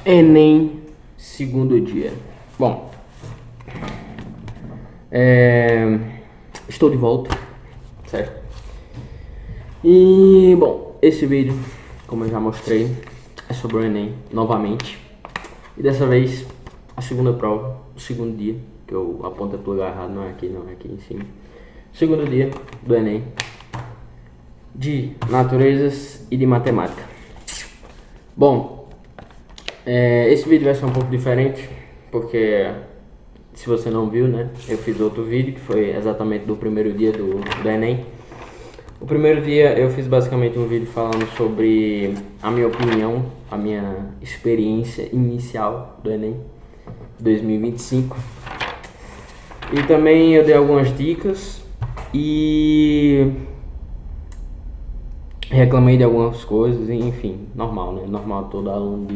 Enem, segundo dia. Bom, estou de volta, certo? E, bom, esse vídeo, como eu já mostrei, é sobre o Enem, novamente. E dessa vez, a segunda prova, o segundo dia, que eu apontei pro lugar errado, não é aqui em cima. Segundo dia do Enem, de naturezas e de matemática. Bom, esse vídeo vai ser um pouco diferente, porque se você não viu, né, eu fiz outro vídeo que foi exatamente do primeiro dia do Enem. O primeiro dia eu fiz basicamente um vídeo falando sobre a minha opinião, a minha experiência inicial do Enem 2025. E também eu dei algumas dicas e reclamei de algumas coisas, enfim, normal, né? Normal todo aluno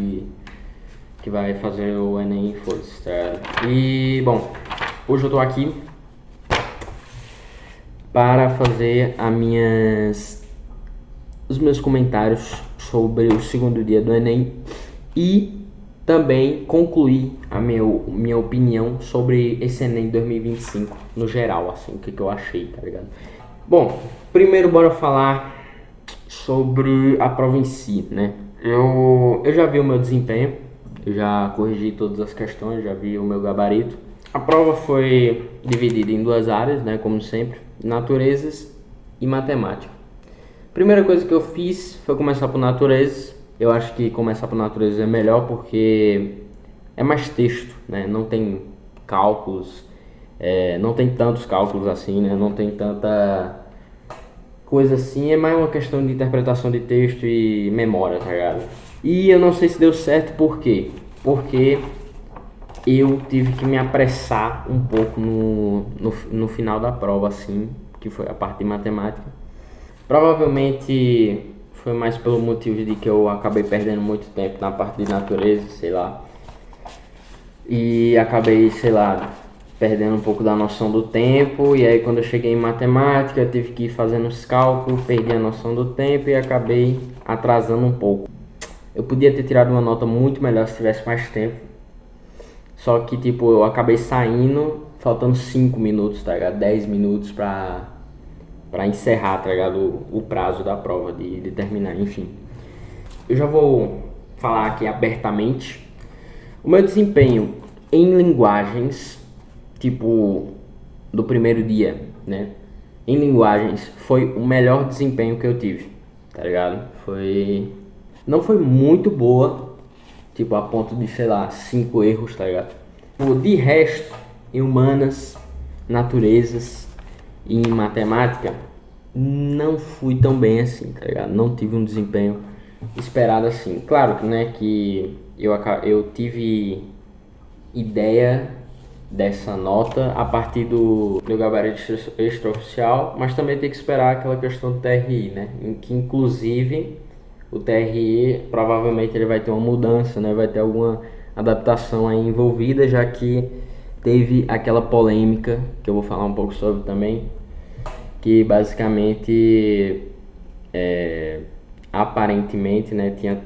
que vai fazer o Enem, foda-se, tá? E, bom, hoje eu tô aqui para fazer os meus comentários sobre o segundo dia do Enem e também concluir a minha opinião sobre esse Enem 2025 no geral, assim, o que eu achei, tá ligado? Bom, primeiro bora falar sobre a prova em si, né? Eu já vi o meu desempenho, eu já corrigi todas as questões, já vi o meu gabarito. A prova foi dividida em duas áreas, né, como sempre, naturezas e matemática. Primeira coisa que eu fiz foi começar por naturezas. Eu acho que começar por naturezas é melhor porque é mais texto, né? Não tem cálculos, não tem tantos cálculos assim, né? Não tem tanta coisa assim, é mais uma questão de interpretação de texto e memória, tá ligado? E eu não sei se deu certo, por quê? Porque eu tive que me apressar um pouco no final da prova, assim, que foi a parte de matemática. Provavelmente foi mais pelo motivo de que eu acabei perdendo muito tempo na parte de natureza, sei lá. E acabei, sei lá, perdendo um pouco da noção do tempo. E aí quando eu cheguei em matemática, eu tive que ir fazendo os cálculos, perdi a noção do tempo e acabei atrasando um pouco. Eu podia ter tirado uma nota muito melhor se tivesse mais tempo. Só que, tipo, eu acabei saindo faltando 5 minutos, tá ligado? 10 minutos pra encerrar, tá ligado? O prazo da prova, de terminar, enfim. Eu já vou falar aqui abertamente. O meu desempenho em linguagens, tipo, do primeiro dia, né? Em linguagens, foi o melhor desempenho que eu tive, tá ligado? Não foi muito boa, tipo, a ponto de, sei lá, 5 erros, tá ligado? De resto, em humanas, naturezas e em matemática, não fui tão bem assim, tá ligado? Não tive um desempenho esperado assim. Claro que, né, que eu tive ideia dessa nota a partir do gabarito extraoficial, mas também tem que esperar aquela questão do TRI, né? Em que, inclusive, o TRI provavelmente ele vai ter uma mudança, né? Vai ter alguma adaptação aí envolvida, já que teve aquela polêmica que eu vou falar um pouco sobre também, que basicamente aparentemente, né, tinha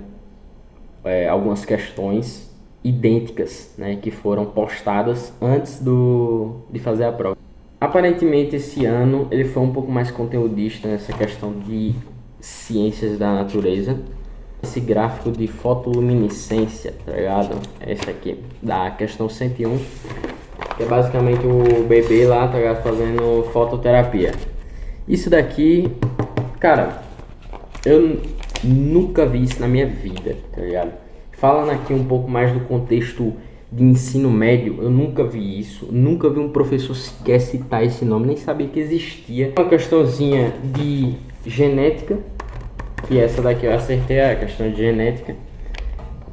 algumas questões idênticas, né, que foram postadas antes de fazer a prova. Aparentemente esse ano ele foi um pouco mais conteudista nessa questão de ciências da natureza. Esse gráfico de fotoluminescência, tá ligado? Esse aqui, da questão 101, que é basicamente o bebê lá, tá ligado, fazendo fototerapia. Isso daqui, cara, eu nunca vi isso na minha vida, tá ligado? Falando aqui um pouco mais do contexto de ensino médio, eu nunca vi isso, nunca vi um professor sequer citar esse nome, nem sabia que existia. Uma questãozinha de genética, que essa daqui eu acertei, a questão de genética,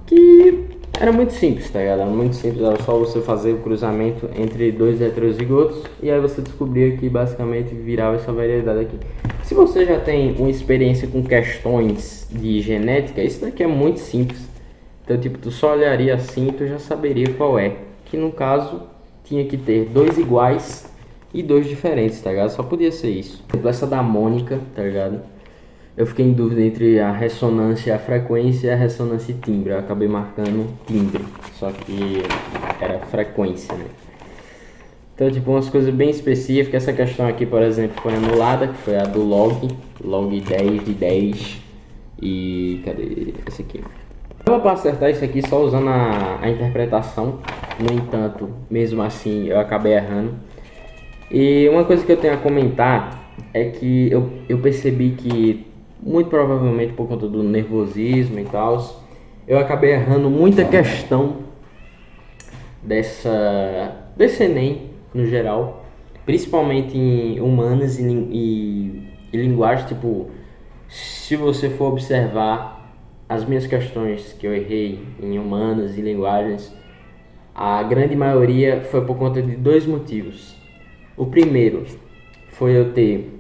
que era muito simples, tá ligado? Era muito simples, era só você fazer o cruzamento entre dois heterozigotos e aí você descobria que basicamente virava essa variedade aqui. Se você já tem uma experiência com questões de genética, isso daqui é muito simples. Então, tipo, tu só olharia assim e tu já saberia qual é. Que no caso, tinha que ter dois iguais e dois diferentes, tá ligado? Só podia ser isso. Por exemplo, essa da Mônica, tá ligado? Eu fiquei em dúvida entre a ressonância e a frequência e a ressonância e timbre. Eu acabei marcando timbre, só que era frequência, né? Então, tipo, umas coisas bem específicas. Essa questão aqui, por exemplo, foi anulada, que foi a do log 10 de 10. E cadê esse aqui? Dava para acertar isso aqui só usando a interpretação. No entanto, mesmo assim, eu acabei errando. E uma coisa que eu tenho a comentar é que eu percebi que, muito provavelmente por conta do nervosismo e tal, eu acabei errando muita questão desse Enem no geral, principalmente em humanas e linguagem. Tipo, se você for observar as minhas questões que eu errei em humanas e linguagens, a grande maioria foi por conta de dois motivos. O primeiro foi eu ter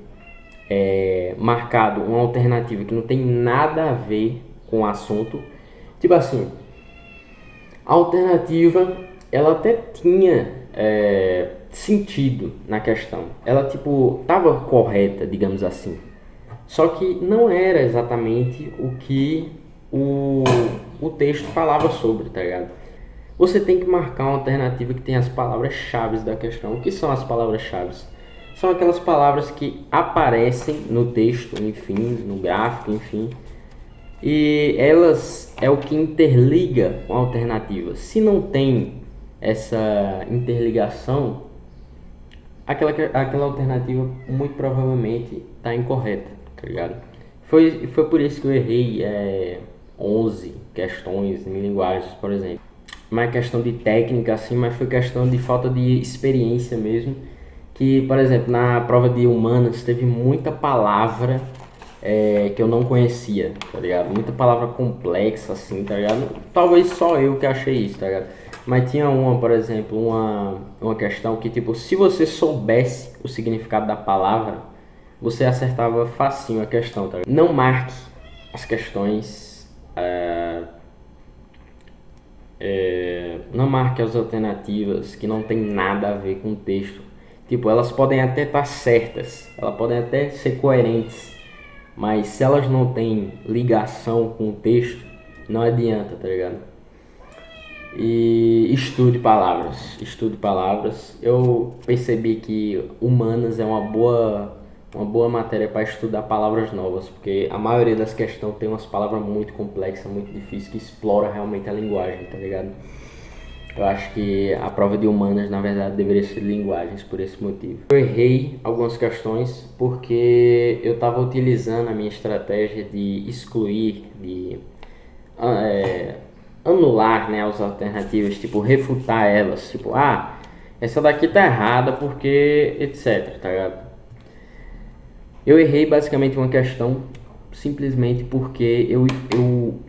marcado uma alternativa que não tem nada a ver com o assunto. Tipo assim, a alternativa ela até tinha sentido na questão. Ela tipo estava correta, digamos assim. Só que não era exatamente o que o texto falava sobre, tá ligado? Você tem que marcar uma alternativa que tem as palavras-chave da questão. O que são as palavras-chave? São aquelas palavras que aparecem no texto, enfim, no gráfico, enfim. E elas é o que interliga com a alternativa. Se não tem essa interligação, aquela alternativa muito provavelmente está incorreta, tá ligado? Foi por isso que eu errei 11 questões em linguagens, por exemplo. Não é questão de técnica assim, mas foi questão de falta de experiência mesmo. Que, por exemplo, na prova de humanas teve muita palavra que eu não conhecia, tá ligado? Muita palavra complexa assim, tá ligado? Talvez só eu que achei isso, tá ligado? Mas tinha por exemplo, uma questão que, tipo, se você soubesse o significado da palavra, você acertava facinho a questão, tá ligado? Não marque as questões, não marque as alternativas que não tem nada a ver com o texto. Tipo, elas podem até estar certas, elas podem até ser coerentes, mas se elas não têm ligação com o texto, não adianta, tá ligado? E estude palavras, estude palavras. Eu percebi que humanas é uma boa matéria para estudar palavras novas, porque a maioria das questões tem umas palavras muito complexas, muito difíceis, que explora realmente a linguagem, tá ligado? Eu acho que a prova de humanas, na verdade, deveria ser de linguagens por esse motivo. Eu errei algumas questões porque eu estava utilizando a minha estratégia de excluir, de anular, né, as alternativas, tipo, refutar elas. Tipo, essa daqui tá errada porque etc, tá ligado? Eu errei basicamente uma questão simplesmente porque eu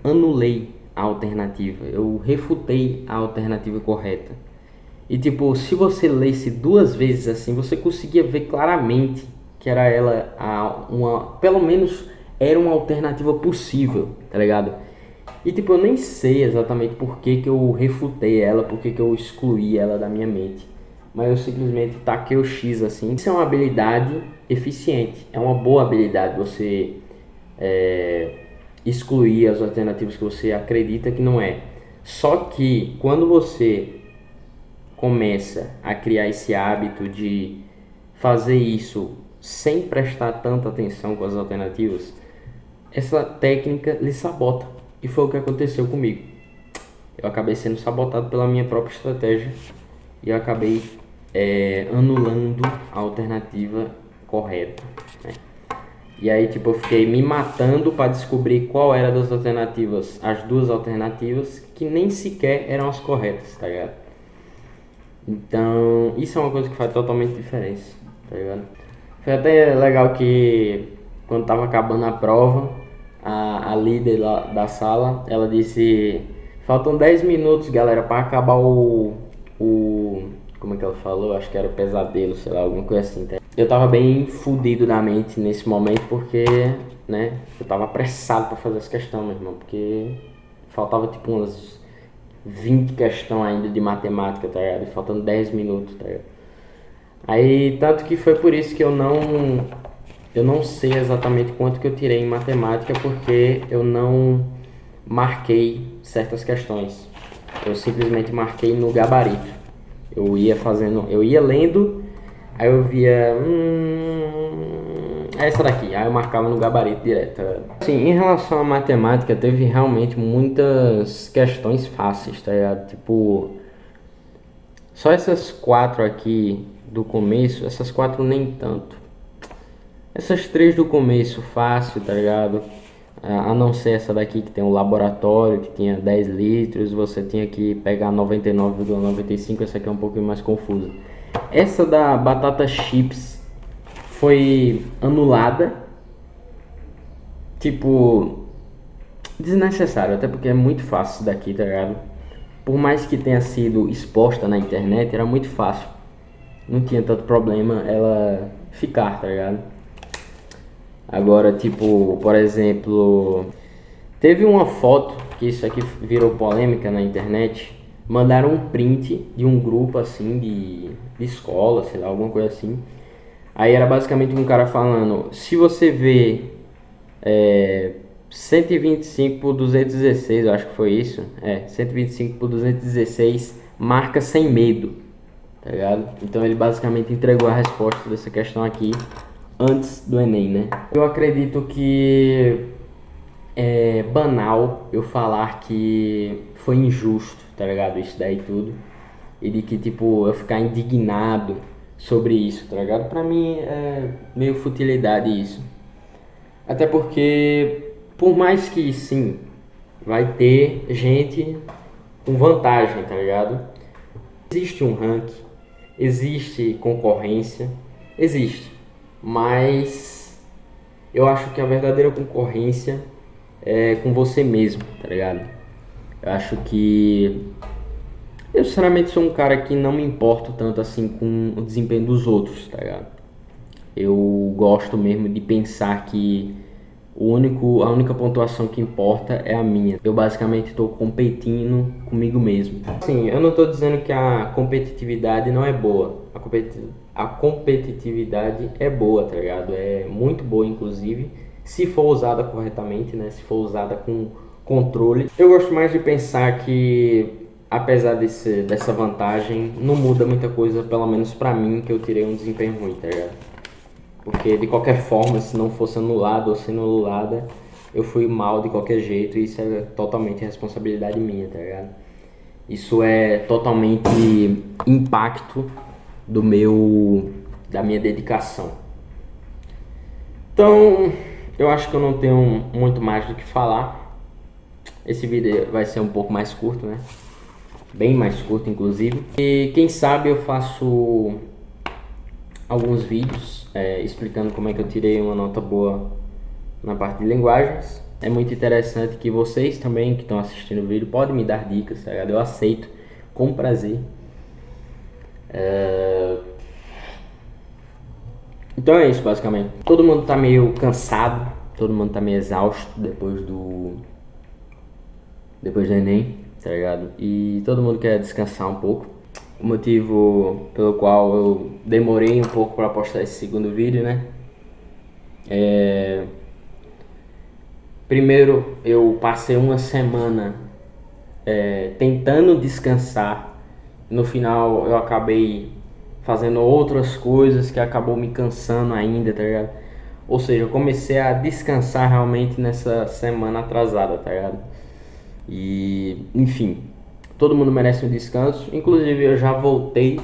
anulei a alternativa, eu refutei a alternativa correta. E tipo, se você lesse duas vezes assim, você conseguia ver claramente que era pelo menos era uma alternativa possível, tá ligado? E tipo, eu nem sei exatamente por que eu refutei ela, por que eu excluí ela da minha mente. Mas eu simplesmente taquei o X assim. Isso é uma habilidade eficiente, é uma boa habilidade você excluir as alternativas que você acredita que não é. Só que quando você começa a criar esse hábito de fazer isso sem prestar tanta atenção com as alternativas, essa técnica lhe sabota. E foi o que aconteceu comigo. Eu acabei sendo sabotado pela minha própria estratégia e eu acabei anulando a alternativa correta, né? E aí, tipo, eu fiquei me matando para descobrir qual era das alternativas, as duas alternativas que nem sequer eram as corretas, tá ligado? Então, isso é uma coisa que faz totalmente diferença, tá ligado? Foi até legal que quando tava acabando a prova, a líder lá da sala, ela disse: faltam 10 minutos, galera, para acabar como é que ela falou? Acho que era o pesadelo, sei lá, alguma coisa assim, tá? Eu tava bem fudido na mente nesse momento porque, né, eu tava apressado para fazer essa questão, meu irmão, porque faltava tipo umas 20 questões ainda de matemática, tá ligado? E faltando 10 minutos, tá ligado? Aí, tanto que foi por isso que eu Eu não sei exatamente quanto que eu tirei em matemática porque eu não marquei certas questões. Eu simplesmente marquei no gabarito. Eu ia lendo, aí eu via, essa daqui, aí eu marcava no gabarito direto. Sim, em relação à matemática, teve realmente muitas questões fáceis, tá ligado? Tipo, só essas quatro aqui do começo, essas quatro nem tanto. Essas três do começo, fácil, tá ligado? A não ser essa daqui que tem um laboratório, que tinha 10 litros, você tinha que pegar 99,95, essa aqui é um pouquinho mais confusa. Essa da batata chips foi anulada, tipo, desnecessário, até porque é muito fácil isso daqui, tá ligado? Por mais que tenha sido exposta na internet, era muito fácil. Não tinha tanto problema ela ficar, tá ligado? Agora, tipo, por exemplo, teve uma foto que isso aqui virou polêmica na internet. Mandaram um print de um grupo assim de escola, sei lá, alguma coisa assim. Aí era basicamente um cara falando: se você vê 125 por 216, eu acho que foi isso. 125 por 216, marca sem medo, tá ligado? Então ele basicamente entregou a resposta dessa questão aqui antes do Enem, né? Eu acredito que é banal eu falar que foi injusto, tá ligado? Isso daí tudo. E de que, tipo, eu ficar indignado sobre isso, tá ligado? Pra mim é meio futilidade isso. Até porque, por mais que sim, vai ter gente com vantagem, tá ligado? Existe um ranking, existe concorrência, existe. Mas eu acho que a verdadeira concorrência é com você mesmo, tá ligado? Eu acho que eu sinceramente sou um cara que não me importo tanto assim com o desempenho dos outros, tá ligado? Eu gosto mesmo de pensar que a única pontuação que importa é a minha. Eu basicamente estou competindo comigo mesmo. Sim, eu não estou dizendo que a competitividade não é boa. A competitividade é boa, tá ligado? É muito boa, inclusive, se for usada corretamente, né? Se for usada com controle. Eu gosto mais de pensar que, apesar dessa vantagem, não muda muita coisa, pelo menos pra mim, que eu tirei um desempenho ruim, tá ligado? Porque de qualquer forma, se não fosse anulado ou sendo anulada, eu fui mal de qualquer jeito e isso é totalmente responsabilidade minha, tá ligado? Isso é totalmente impacto da minha dedicação. Então, eu acho que eu não tenho muito mais do que falar. Esse vídeo vai ser um pouco mais curto, né? Bem mais curto, inclusive. E quem sabe eu faço alguns vídeos explicando como é que eu tirei uma nota boa na parte de linguagens. É muito interessante que vocês também que estão assistindo o vídeo podem me dar dicas, tá ligado? Eu aceito com prazer. Então é isso basicamente. Todo mundo tá meio cansado, todo mundo tá meio exausto depois do Enem, tá ligado? E todo mundo quer descansar um pouco. O motivo pelo qual eu demorei um pouco para postar esse segundo vídeo, né? Primeiro, eu passei uma semana tentando descansar. No final, eu acabei fazendo outras coisas que acabou me cansando ainda, tá ligado? Ou seja, eu comecei a descansar realmente nessa semana atrasada, tá ligado? E, enfim, todo mundo merece um descanso. Inclusive, eu já voltei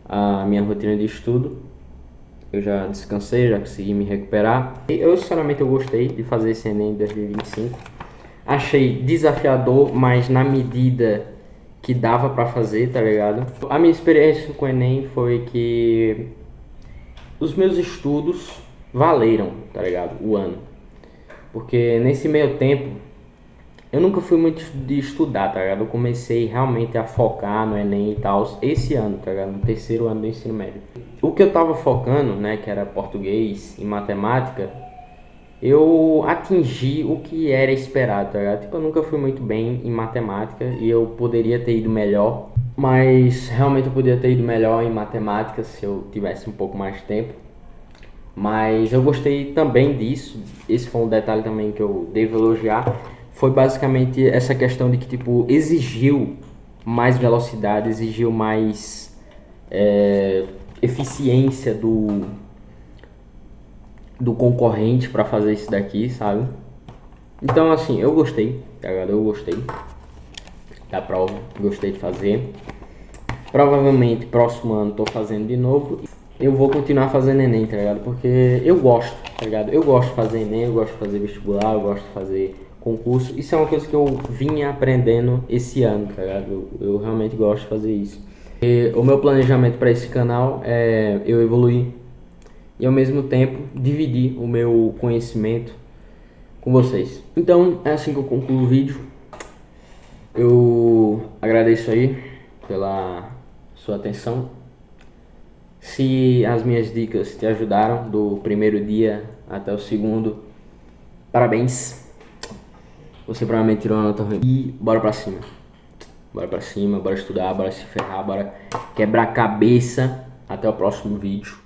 à minha rotina de estudo. Eu já descansei, já consegui me recuperar. Eu, sinceramente, eu gostei de fazer esse Enem 2025. Achei desafiador, mas na medida que dava pra fazer, tá ligado? A minha experiência com o Enem foi que os meus estudos valeram, tá ligado? O ano. Porque nesse meio tempo, eu nunca fui muito de estudar, tá ligado? Eu comecei realmente a focar no Enem e tal esse ano, tá ligado? No terceiro ano do ensino médio. O que eu tava focando, né, que era português e matemática, eu atingi o que era esperado, tá ligado? Tipo, eu nunca fui muito bem em matemática e eu poderia ter ido melhor, mas realmente eu poderia ter ido melhor em matemática se eu tivesse um pouco mais de tempo. Mas eu gostei também disso. Esse foi um detalhe também que eu devo elogiar. Foi basicamente essa questão de que, tipo, exigiu mais velocidade, exigiu mais eficiência do concorrente para fazer isso daqui, sabe? Então, assim, eu gostei, tá ligado? Eu gostei da prova, gostei de fazer. Provavelmente, próximo ano, tô fazendo de novo. Eu vou continuar fazendo Enem, tá ligado? Porque eu gosto, tá ligado? Eu gosto de fazer Enem, eu gosto de fazer vestibular, eu gosto de fazer concurso. Isso é uma coisa que eu vinha aprendendo esse ano, tá ligado? Eu realmente gosto de fazer isso. E o meu planejamento para esse canal é eu evoluir e ao mesmo tempo dividir o meu conhecimento com vocês. Então é assim que eu concluo o vídeo. Eu agradeço aí pela sua atenção. Se as minhas dicas te ajudaram do primeiro dia até o segundo, parabéns. Você provavelmente tirou uma nota ruim. E bora pra cima. Bora pra cima, bora estudar, bora se ferrar, bora quebrar a cabeça. Até o próximo vídeo.